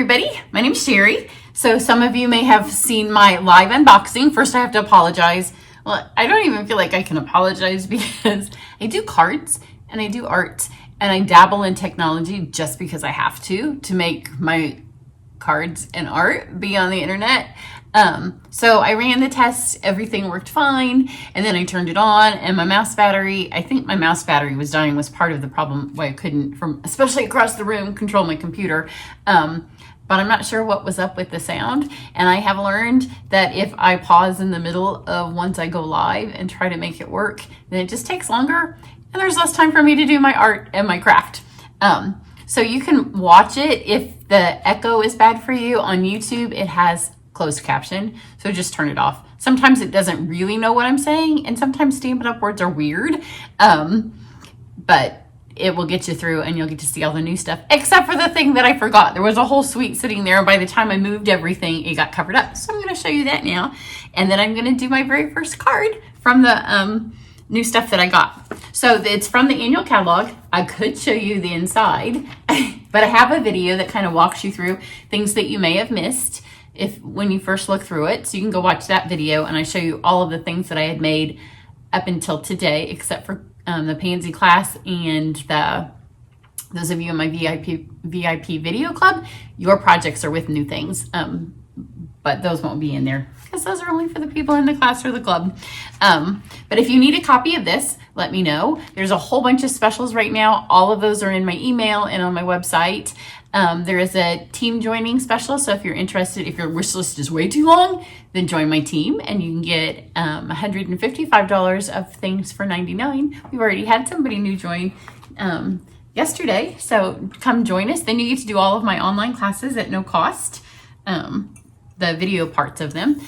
everybody, my name is Cheri. So some of you may have seen my live unboxing. First, I have to apologize. Well, I don't even feel like I can apologize because I do cards and I do art and I dabble in technology just because I have to make my cards and art be on the internet. So I ran the test, everything worked fine, and then I turned it on, and my mouse battery, I think my mouse battery was dying, was part of the problem why I couldn't, especially across the room, control my computer. But I'm not sure what was up with the sound, and I have learned that if I pause in the middle of once I go live and try to make it work, then it just takes longer, and there's less time for me to do my art and my craft. So you can watch it. If the echo is bad for you on YouTube, it has closed caption, so just turn it off. Sometimes it doesn't really know what I'm saying, and sometimes Stampin' Up! Words are weird, but it will get you through and you'll get to see all the new stuff, except for the thing that I forgot. There was a whole suite sitting there, and by the time I moved everything, it got covered up. So I'm going to show you that now, and then I'm going to do my very first card from the new stuff that I got. So it's from the annual catalog. I could show you the inside, but I have a video that kind of walks you through things that you may have missed when you first look through it. So you can go watch that video, and I show you all of the things that I had made up until today, except for the Pansy class and those of you in my VIP video club, your projects are with new things. But those won't be in there because those are only for the people in the class or the club. But if you need a copy of this, let me know. There's a whole bunch of specials right now. All of those are in my email and on my website. There is a team joining special. So if you're interested, if your wish list is way too long, then join my team and you can get $155 of things for $99. We've already had somebody new join yesterday. So come join us. Then you get to do all of my online classes at no cost. The video parts of them.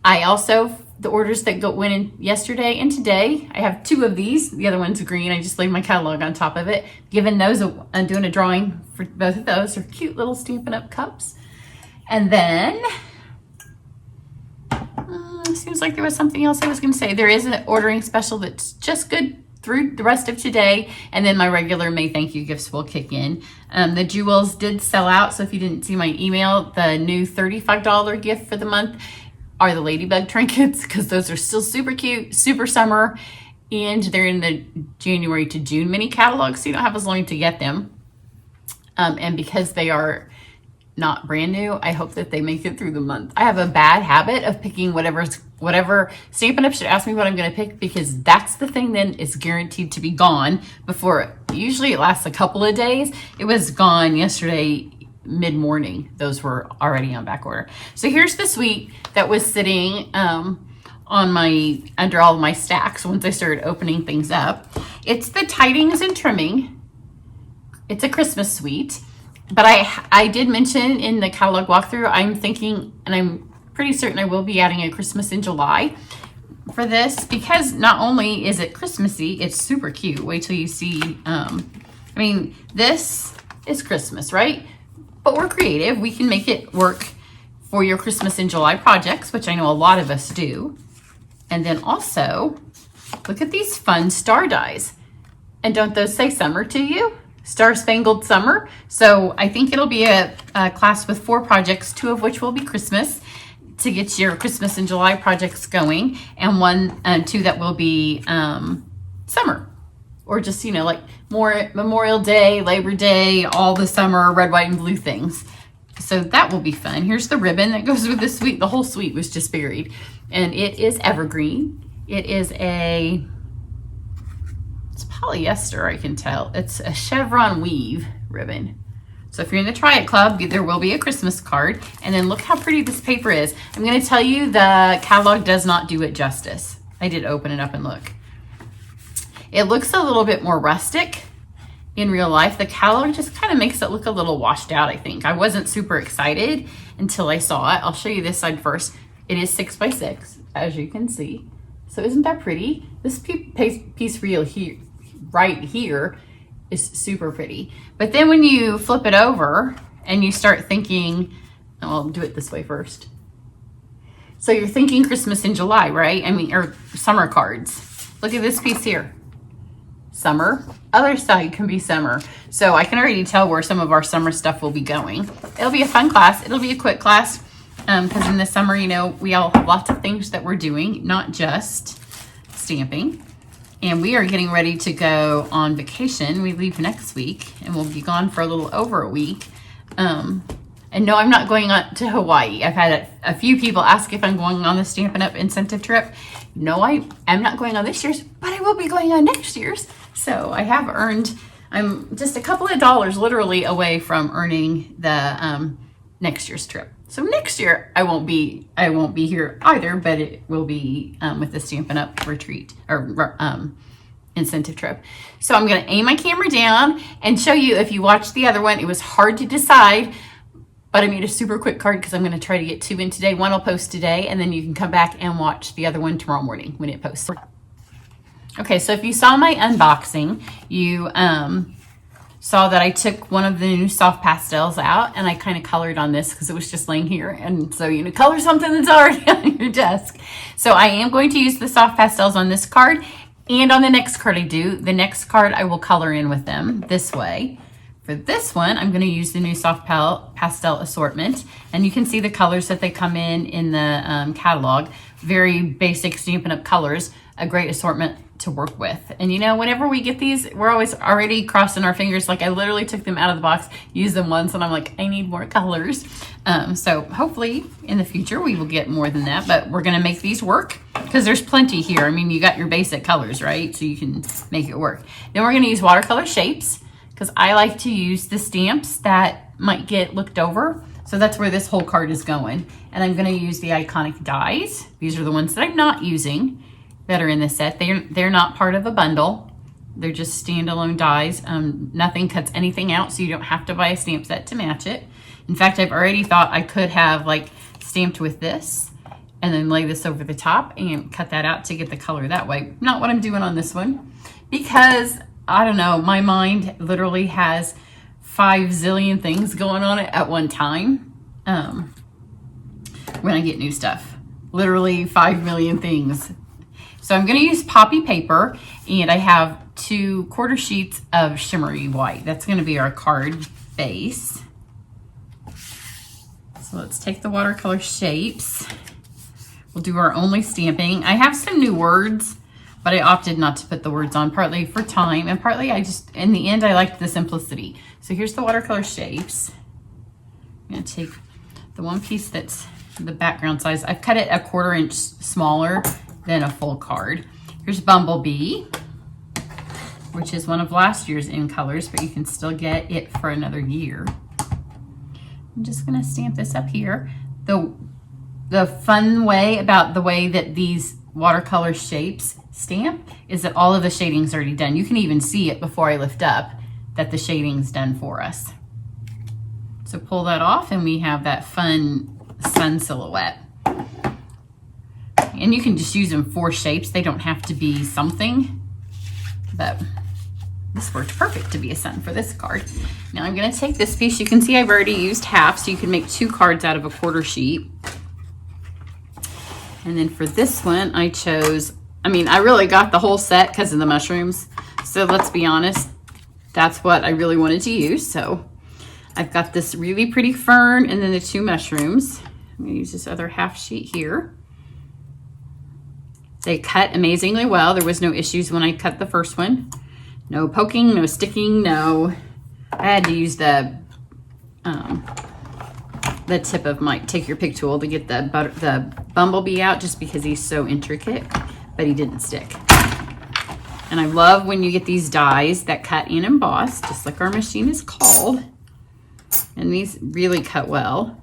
I also, the orders that went in yesterday and today, I have 2 of these. The other one's green. I just laid my catalog on top of it. Giving those, I'm doing a drawing for both of those. They're cute little Stampin' Up! Cups. And then, seems like there was something else I was going to say. There is an ordering special that's just good through the rest of today, and then my regular May thank you gifts will kick in. The jewels did sell out, so if you didn't see my email, the new $35 gift for the month are the ladybug trinkets, because those are still super cute, super summer, and they're in the January to June mini catalog, so you don't have as long to get them. And because they are not brand new, I hope that they make it through the month. I have a bad habit of picking whatever Stampin' Up! Should ask me what I'm going to pick, because that's the thing then is guaranteed to be gone before. Usually it lasts a couple of days. It was gone yesterday mid-morning. Those were already on back order. So here's the suite that was sitting on under all of my stacks once I started opening things up. It's the Tidings and Trimming. It's a Christmas suite. But I did mention in the catalog walkthrough, I'm thinking, and I'm pretty certain I will be adding a Christmas in July for this, because not only is it Christmassy, it's super cute. Wait till you see, I mean, this is Christmas, right? But we're creative. We can make it work for your Christmas in July projects, which I know a lot of us do. And then also, look at these fun star dies. And don't those say summer to you? Star Spangled Summer. So I think it'll be a class with 4 projects, 2 of which will be Christmas, to get your Christmas in July projects going, and 2 that will be summer, or just, you know, like more Memorial Day, Labor Day, all the summer red, white, and blue things. So that will be fun. Here's the ribbon that goes with the suite. The whole suite was just buried, and it is evergreen. It is it's polyester, I can tell. It's a chevron weave ribbon. So if you're in the Try It Club, there will be a Christmas card. And then look how pretty this paper is. I'm going to tell you, the catalog does not do it justice. I did open it up and look. It looks a little bit more rustic in real life. The catalog just kind of makes it look a little washed out, I think. I wasn't super excited until I saw it. I'll show you this side first. It is 6x6, as you can see. So isn't that pretty? This piece right here is super pretty. But then when you flip it over and you start thinking, I'll do it this way first. So you're thinking Christmas in July, right? I mean, or summer cards. Look at this piece here. summer. Other side can be summer. So I can already tell where some of our summer stuff will be going. It'll be a fun class. It'll be a quick class because in the summer, you know, we all have lots of things that we're doing, not just stamping. And we are getting ready to go on vacation. We leave next week and we'll be gone for a little over a week. And no, I'm not going on to Hawaii. I've had a few people ask if I'm going on the Stampin' Up! Incentive trip. No, I am not going on this year's, but I will be going on next year's. So I have earned, I'm just a couple of dollars literally away from earning the next year's trip. So next year I won't be here either, but it will be with the Stampin' Up! Retreat or incentive trip. So I'm going to aim my camera down and show you. If you watched the other one, it was hard to decide, but I made a super quick card because I'm going to try to get 2 in today. One will post today, and then you can come back and watch the other one tomorrow morning when it posts. Okay, so if you saw my unboxing, you saw that I took one of the new soft pastels out, and I kind of colored on this because it was just laying here. And so, you know, color something that's already on your desk. So I am going to use the soft pastels on this card and on the next card I do. The next card I will color in with them this way. For this one, I'm going to use the new soft pastel assortment, and you can see the colors that they come in the catalog. Very basic Stampin' Up! Colors, a great assortment to work with. And you know, whenever we get these, we're always already crossing our fingers. Like I literally took them out of the box, used them once, and I'm like, I need more colors. So hopefully in the future we will get more than that, but we're going to make these work because there's plenty here. I mean, you got your basic colors, right? So you can make it work. Then we're going to use watercolor shapes, because I like to use the stamps that might get looked over. So that's where this whole card is going. And I'm gonna use the iconic dies. These are the ones that I'm not using that are in the set. They're not part of a bundle. They're just standalone dies. Nothing cuts anything out, so you don't have to buy a stamp set to match it. In fact, I've already thought I could have like stamped with this and then lay this over the top and cut that out to get the color that way. Not what I'm doing on this one, because I don't know, my mind literally has 5 zillion things going on it at one time when I get new stuff. Literally 5 million things. So I'm going to use poppy paper, and I have 2 quarter sheets of shimmery white. That's going to be our card base. So let's take the watercolor shapes. We'll do our only stamping. I have some new words, but I opted not to put the words on, partly for time and partly I just, in the end, I liked the simplicity. So here's the watercolor shapes. I'm gonna take the one piece that's the background size. I've cut it a 1/4 inch smaller than a full card. Here's Bumblebee, which is one of last year's in colors, but you can still get it for another year. I'm just gonna stamp this up here. The fun way about the way that these watercolor shapes stamp is that all of the shading's already done. You can even see it before I lift up that the shading's done for us. So pull that off and we have that fun sun silhouette. And you can just use them for shapes. They don't have to be something, but this worked perfect to be a sun for this card. Now I'm gonna take this piece. You can see I've already used half, so you can make 2 cards out of a 1/4 sheet. And then for this one, I chose, I mean, I really got the whole set because of the mushrooms. So let's be honest, that's what I really wanted to use. So I've got this really pretty fern and then the 2 mushrooms. I'm gonna use this other half sheet here. They cut amazingly well. There was no issues when I cut the first one. No poking, no sticking, no. I had to use the tip of my take your pick tool to get the bumblebee out, just because he's so intricate, but he didn't stick. And I love when you get these dies that cut and emboss, just like our machine is called. And these really cut well.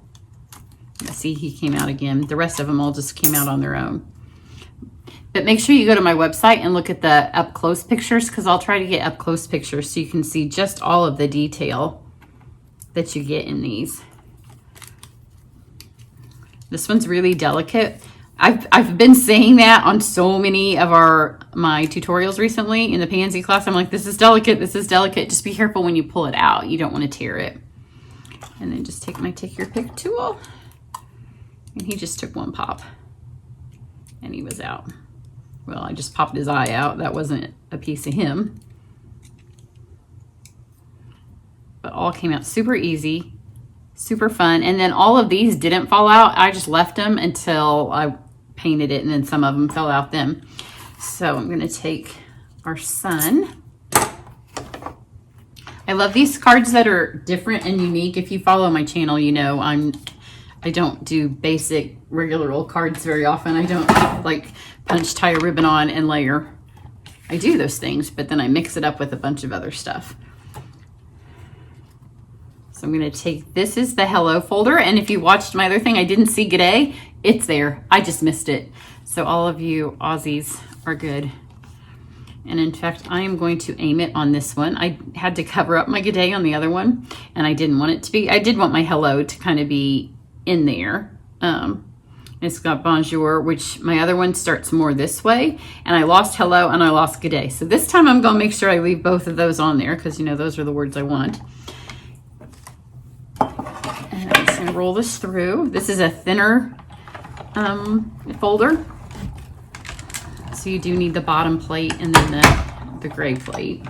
See, he came out again. The rest of them all just came out on their own. But make sure you go to my website and look at the up close pictures, because I'll try to get up close pictures so you can see just all of the detail that you get in these. This one's really delicate. I've been saying that on so many of my tutorials recently in the pansy class. I'm like, this is delicate, this is delicate. Just be careful when you pull it out. You don't want to tear it. And then just take my take your pick tool. And he just took 1 pop and he was out. Well, I just popped his eye out. That wasn't a piece of him. all came out super easy, super fun. And then all of these didn't fall out. I just left them until I painted it, and then some of them fell out then. So I'm gonna take our sun. I love these cards that are different and unique. If you follow my channel, you know I don't do basic regular old cards very often. I don't like punch, tie a ribbon on, and layer. I do those things, but then I mix it up with a bunch of other stuff. So I'm gonna take, this is the hello folder, and if you watched my other thing, I didn't see G'day, it's there. I just missed it. So all of you Aussies are good. And in fact, I am going to aim it on this one. I had to cover up my good day on the other one, and I didn't want it to be, I did want my hello to kind of be in there. It's got bonjour, which my other one starts more this way, and I lost hello and I lost good day. So this time I'm gonna make sure I leave both of those on there, because you know, those are the words I want. And I'm just gonna roll this through. This is a thinner folder. So you do need the bottom plate and then the gray plate.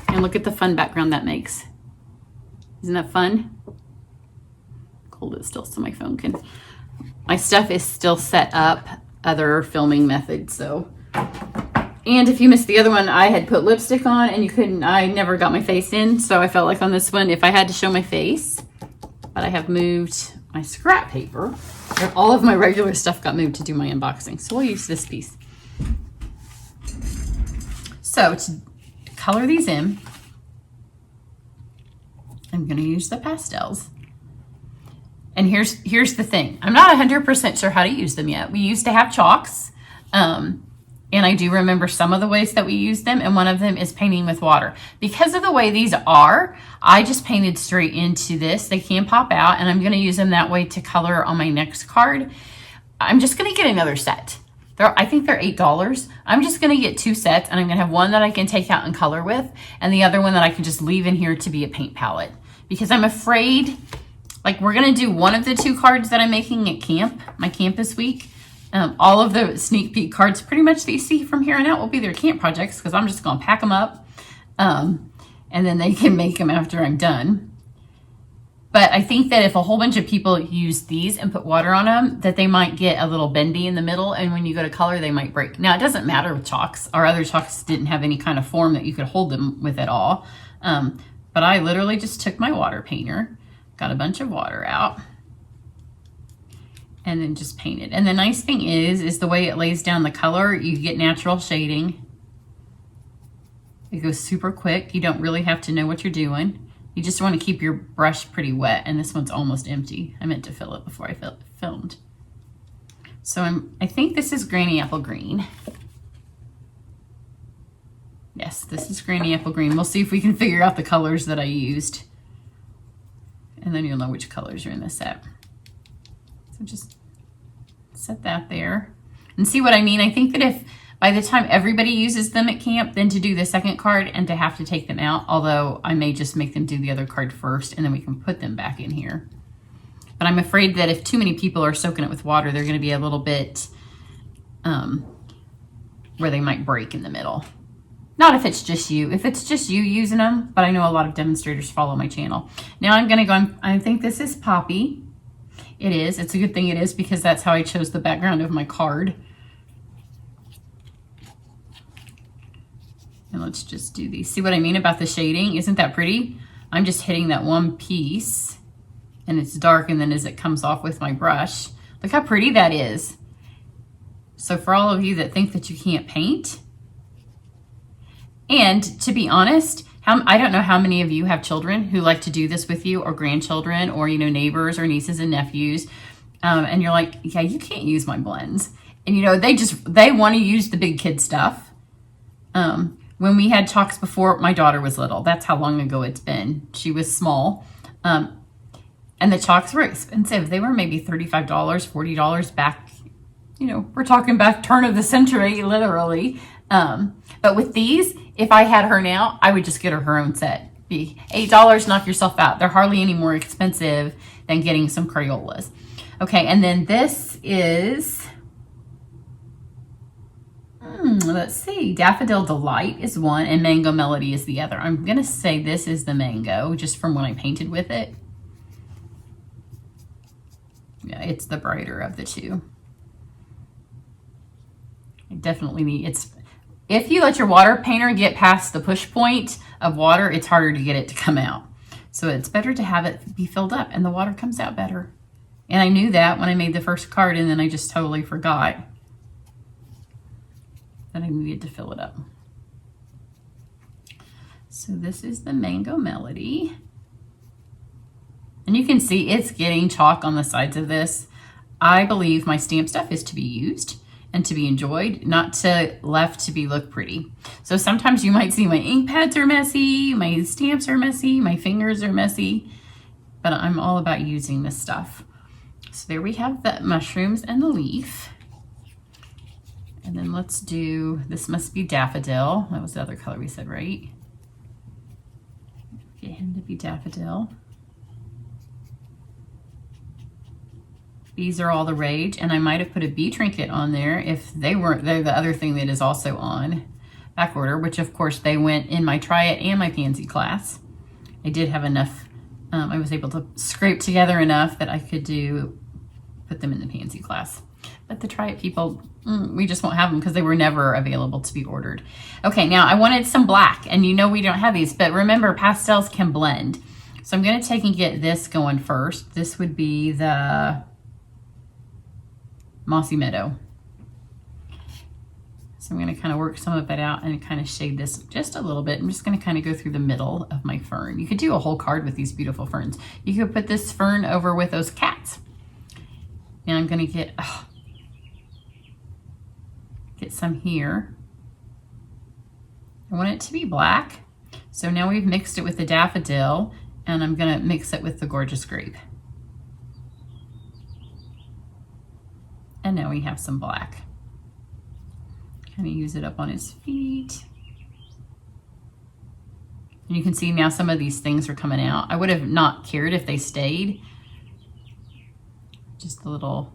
And look at the fun background that makes. Isn't that fun? Hold it still so my phone can. My stuff is still set up, other filming methods, so. And if you missed the other one, I had put lipstick on and you couldn't, I never got my face in. So I felt like on this one, if I had to show my face, but I have moved my scrap paper, and all of my regular stuff got moved to do my unboxing. So we'll use this piece. So to color these in, I'm gonna use the pastels. And here's the thing. I'm not 100% sure how to use them yet. We used to have chalks. And I do remember some of the ways that we use them, and one of them is painting with water. Because of the way these are, I just painted straight into this. They can pop out, and I'm gonna use them that way to color on my next card. I'm just gonna get another set. I think they're $8. I'm just gonna get 2 sets, and I'm gonna have one that I can take out and color with, and the other one that I can just leave in here to be a paint palette. Because I'm afraid, like we're gonna do one of the 2 cards that I'm making at camp, my campus week. All of the sneak peek cards pretty much that you see from here on out will be their camp projects, because I'm just going to pack them up and then they can make them after I'm done. But I think that if a whole bunch of people use these and put water on them, that they might get a little bendy in the middle, and when you go to color, they might break. Now, it doesn't matter with chalks. Our other chalks didn't have any kind of form that you could hold them with at all. But I literally just took my water painter, got a bunch of water out, and then just paint it. And the nice thing is the way it lays down the color, you get natural shading. It goes super quick. You don't really have to know what you're doing. You just want to keep your brush pretty wet, and this one's almost empty. I meant to fill it before I filmed. So I think this is Granny Apple Green. Yes, this is Granny Apple Green. We'll see if we can figure out the colors that I used. And then you'll know which colors are in this set. So just set that there and see what I mean. I think that if by the time everybody uses them at camp, then to do the second card and to have to take them out, although I may just make them do the other card first and then we can put them back in here. But I'm afraid that if too many people are soaking it with water, they're going to be a little bit where they might break in the middle. Not if it's just you. If it's just you using them, but I know a lot of demonstrators follow my channel. Now I'm going to go, I think this is Poppy. It is. It's a good thing it is, because that's how I chose the background of my card. And let's just do these. See what I mean about the shading? Isn't that pretty? I'm just hitting that one piece and it's dark, and then as it comes off with my brush, look how pretty that is. So for all of you that think that you can't paint, and to be honest, I don't know how many of you have children who like to do this with you, or grandchildren, or you know, neighbors or nieces and nephews, and you're like, yeah, you can't use my blends, and you know, they want to use the big kid stuff. When we had chalks before my daughter was little, that's how long ago it's been. She was small, and the chalks were expensive. They were maybe $35, $40 back. You know, we're talking back turn of the century, literally. But with these, if I had her now, I would just get her own set. Be $8, knock yourself out. They're hardly any more expensive than getting some Crayolas. Okay, and then this is Let's see. Daffodil Delight is one and Mango Melody is the other. I'm going to say this is the mango just from when I painted with it. Yeah, it's the brighter of the two. I definitely need, if you let your water painter get past the push point of water, it's harder to get it to come out. So it's better to have it be filled up and the water comes out better. And I knew that when I made the first card, and then I just totally forgot that I needed to fill it up. So this is the Mango Melody. And you can see it's getting chalk on the sides of this. I believe my stamp stuff is to be used and to be enjoyed, not to left to be look pretty. So sometimes you might see my ink pads are messy, my stamps are messy, my fingers are messy, but I'm all about using this stuff. So there we have the mushrooms and the leaf. And then let's do, this must be Daffodil. That was the other color we said, right? Get him to be Daffodil. Bees are all the rage, and I might have put a bee trinket on there if they weren't. They're the other thing that is also on back order, which of course they went in my Try It and my Pansy class. I did have enough, I was able to scrape together enough that I could put them in the Pansy class. But the Try It people, we just won't have them because they were never available to be ordered. Okay, now I wanted some black, and you know we don't have these, but remember pastels can blend. So I'm gonna take and get this going first. This would be the Mossy Meadow. So I'm going to kind of work some of it out and kind of shade this just a little bit. I'm just going to kind of go through the middle of my fern. You could do a whole card with these beautiful ferns. You could put this fern over with those cats. And I'm going to get some here. I want it to be black. So now we've mixed it with the daffodil, and I'm going to mix it with the gorgeous grape. And now we have some black. Kind of use it up on his feet. And you can see now some of these things are coming out. I would have not cared if they stayed. Just the little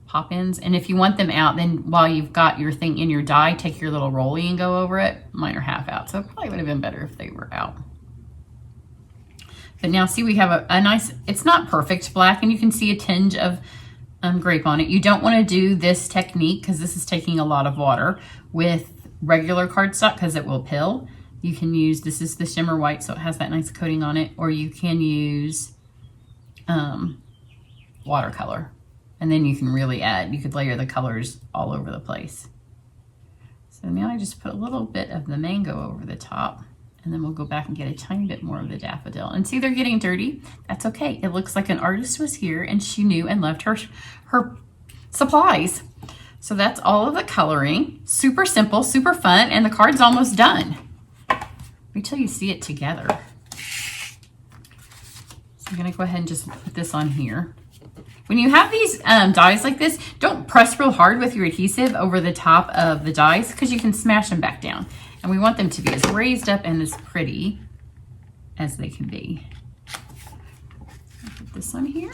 pop-ins. And if you want them out, then while you've got your thing in your die, take your little rolly and go over it. Mine are half out, so it probably would have been better if they were out. But now see, we have a nice, it's not perfect black, and you can see a tinge of grape on it. You don't want to do this technique because this is taking a lot of water with regular cardstock because it will pill. You can use, this is the shimmer white, so it has that nice coating on it, or you can use watercolor, and then you can really add, you could layer the colors all over the place. So now I just put a little bit of the mango over the top, and then we'll go back and get a tiny bit more of the daffodil. And see, they're getting dirty. That's okay. It looks like an artist was here and she knew and loved her supplies. So that's all of the coloring. Super simple, super fun, and the card's almost done. Wait till you see it together. So I'm gonna go ahead and just put this on here. When you have these dies like this, don't press real hard with your adhesive over the top of the dies because you can smash them back down. And we want them to be as raised up and as pretty as they can be. I'll put this on here.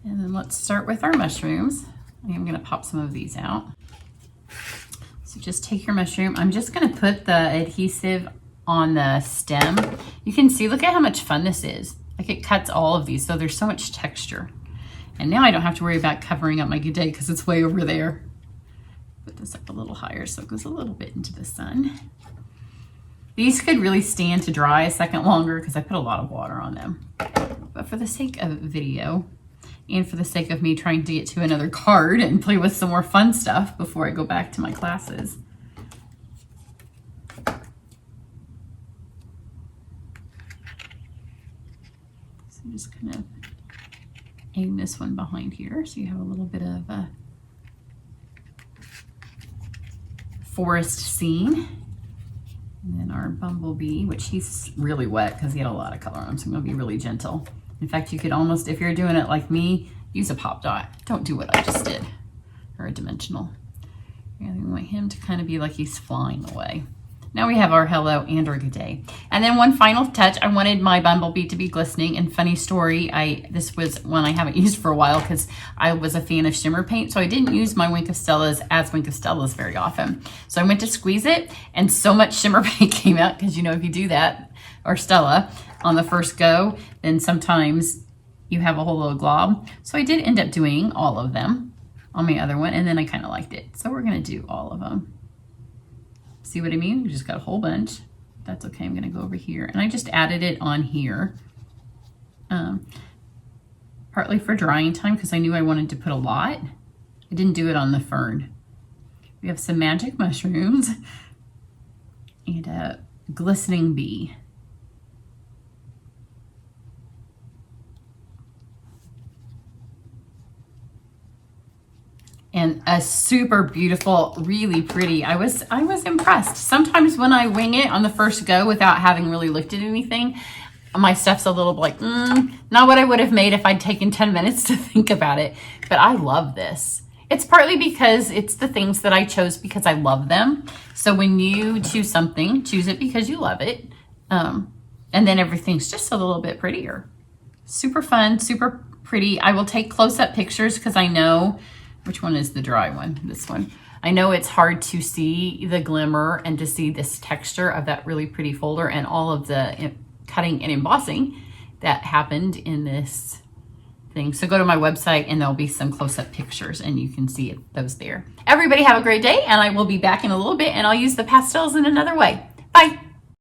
And then let's start with our mushrooms. I'm gonna pop some of these out. So just take your mushroom. I'm just gonna put the adhesive on the stem. You can see, look at how much fun this is. Like it cuts all of these, so there's so much texture. And now I don't have to worry about covering up my good day because it's way over there. Put this up a little higher so it goes a little bit into the sun. These could really stand to dry a second longer because I put a lot of water on them. But for the sake of video and for the sake of me trying to get to another card and play with some more fun stuff before I go back to my classes. So I'm just kind of aim this one behind here so you have a little bit of a forest scene. And then our bumblebee, which he's really wet because he had a lot of color on him, so I'm going to be really gentle. In fact, you could almost, if you're doing it like me, use a pop dot. Don't do what I just did, or a dimensional. And we want him to kind of be like he's flying away. Now we have our hello and our good day. And then one final touch, I wanted my bumblebee to be glistening. And funny story, this was one I haven't used for a while because I was a fan of shimmer paint. So I didn't use my Wink of Stellas as Wink of Stellas very often. So I went to squeeze it and so much shimmer paint came out because, you know, if you do that, or Stella, on the first go, then sometimes you have a whole little glob. So I did end up doing all of them on my other one, and then I kind of liked it. So we're gonna do all of them. See what I mean? We just got a whole bunch. That's okay, I'm gonna go over here. And I just added it on here. Partly for drying time because I knew I wanted to put a lot. I didn't do it on the fern. We have some magic mushrooms and a glistening bee. And a super beautiful, really pretty. I was impressed. Sometimes when I wing it on the first go without having really looked at anything, my stuff's a little like, not what I would have made if I'd taken 10 minutes to think about it. But I love this. It's partly because it's the things that I chose because I love them. So when you choose something, choose it because you love it. And then everything's just a little bit prettier. Super fun, super pretty. I will take close-up pictures because I know, which one is the dry one? This one. I know it's hard to see the glimmer and to see this texture of that really pretty folder and all of the cutting and embossing that happened in this thing. So go to my website and there'll be some close-up pictures and you can see those there. Everybody have a great day, and I will be back in a little bit and I'll use the pastels in another way. Bye.